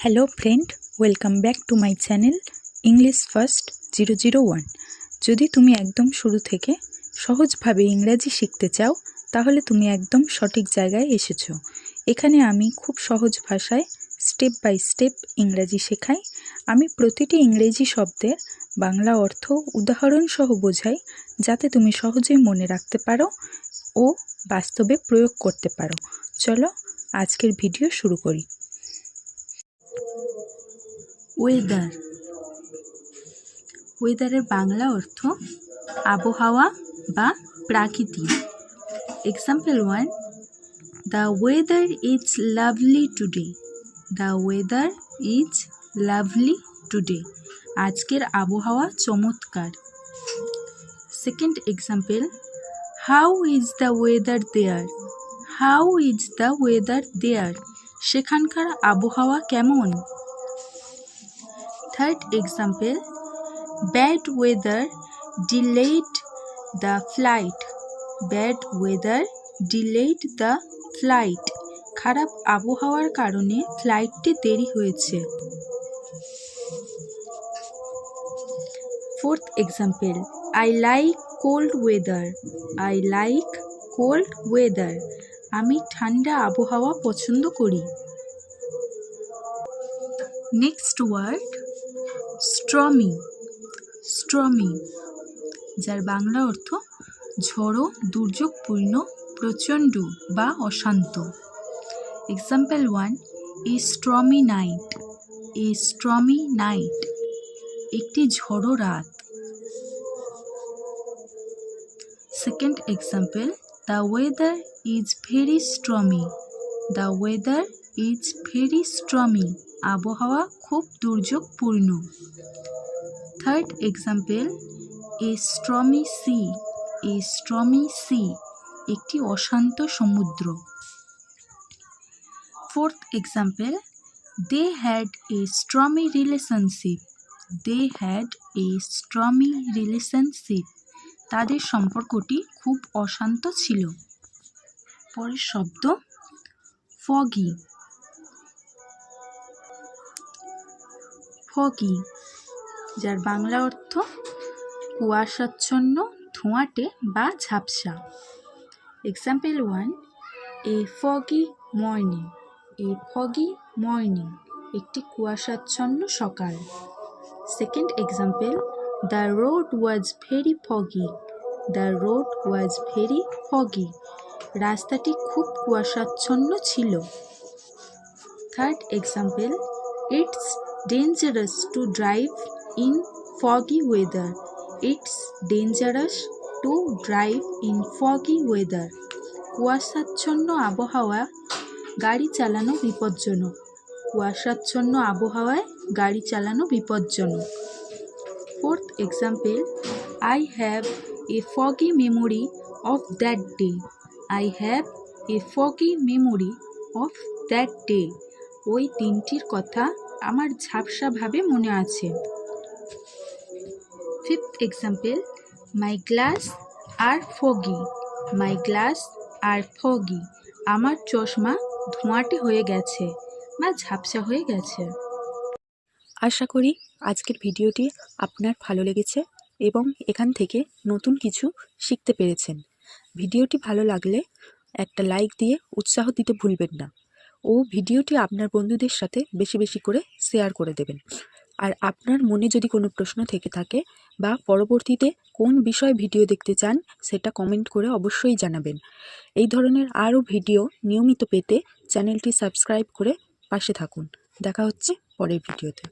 Hello friend, welcome back to my channel English first 001। যদি তুমি একদম শুরু থেকে সহজভাবে ইংরাজি শিখতে চাও তাহলে তুমি একদম সঠিক জায়গায় এসেছো। এখানে আমি খুব সহজ ভাষায় স্টেপ বাই স্টেপ ইংরাজি শেখাই। আমি প্রতিটি ইংরেজি শব্দের বাংলা অর্থ উদাহরণ সহ বোঝাই, যাতে তুমি সহজেই মনে রাখতে পারো ও বাস্তবে প্রয়োগ করতে পারো। চলো আজকের ভিডিও শুরু করি। ওয়েদার। ওয়েদারের বাংলা অর্থ আবহাওয়া বা প্রাকৃতিক। Example 1, the weather is lovely today. The weather is lovely today. আজকের আবহাওয়া চমৎকার। Second example, how is the weather there. How is the weather there. সেখানকার আবহাওয়া কেমন। Third example, bad weather delayed the flight. Bad weather delayed the flight. খারাপ আবহাওয়ার কারণে ফ্লাইটটি দেরি হয়েছে। Fourth example, I like cold weather. I like cold weather. আমি ঠান্ডা আবহাওয়া পছন্দ করি। Next word, stormy. স্টর্মি, যার বাংলা অর্থ ঝড়ো, দুর্যোগপূর্ণ, প্রচণ্ড বা অশান্ত। Example 1, a stormy night. A stormy night. একটি ঝড়ো রাত। Second example, the weather is very stormy. The weather is very stormy. আবহাওয়া খুব দুর্যোগপূর্ণ। Third example, a stormy sea. A stormy sea. একটি অশান্ত সমুদ্র। Fourth example, they had a stormy relationship. They had a stormy relationship. তাদের সম্পর্কটি খুব অশান্ত ছিল। পরের শব্দ, ফগি। ফগি, যার বাংলা অর্থ কুয়াশাচ্ছন্ন, ধোঁয়াটে বা ঝাপসা। এক্সাম্পল 1, এ ফগি মর্নিং। এ ফগি মর্নিং। একটি কুয়াশাচ্ছন্ন সকাল। Second example, the road was very foggy. The road was very foggy. রাস্তাটি খুব কুয়াশাচ্ছন্ন ছিল। Third example, it's dangerous to drive in foggy weather. It's dangerous to drive in foggy weather. কুয়াশাচ্ছন্ন আবহাওয়া গাড়ি চালানো বিপজ্জনক। কুয়াশাচ্ছন্ন আবহাওয়ায় গাড়ি চালানো বিপজ্জনক। Fourth example, I have a foggy memory of that day. I have a foggy memory of that day. ওই দিনটির কথা আমার ঝাপসাভাবে মনে আছে। ফিফথ এক্সাম্পল, মাই গ্লাস আর ফগি। মাই গ্লাস আর ফগি। আমার চশমা ধোঁয়াটে হয়ে গেছে বা ঝাপসা হয়ে গেছে। আশা করি আজকের ভিডিওটি আপনার ভালো লেগেছে এবং এখান থেকে নতুন কিছু শিখতে পেরেছেন। ভিডিওটি ভালো লাগলে একটা লাইক দিয়ে উৎসাহ দিতে ভুলবেন না ও ভিডিওটি আপনার বন্ধুদের সাথে বেশি বেশি করে শেয়ার করে দেবেন। আর আপনার মনে যদি কোনো প্রশ্ন থেকে থাকে বা পরবর্তীতে কোন বিষয়ে ভিডিও দেখতে চান সেটা কমেন্ট করে অবশ্যই জানাবেন। এই ধরনের আরও ভিডিও নিয়মিত পেতে চ্যানেলটি সাবস্ক্রাইব করে পাশে থাকুন। দেখা হচ্ছে পরের ভিডিওতে।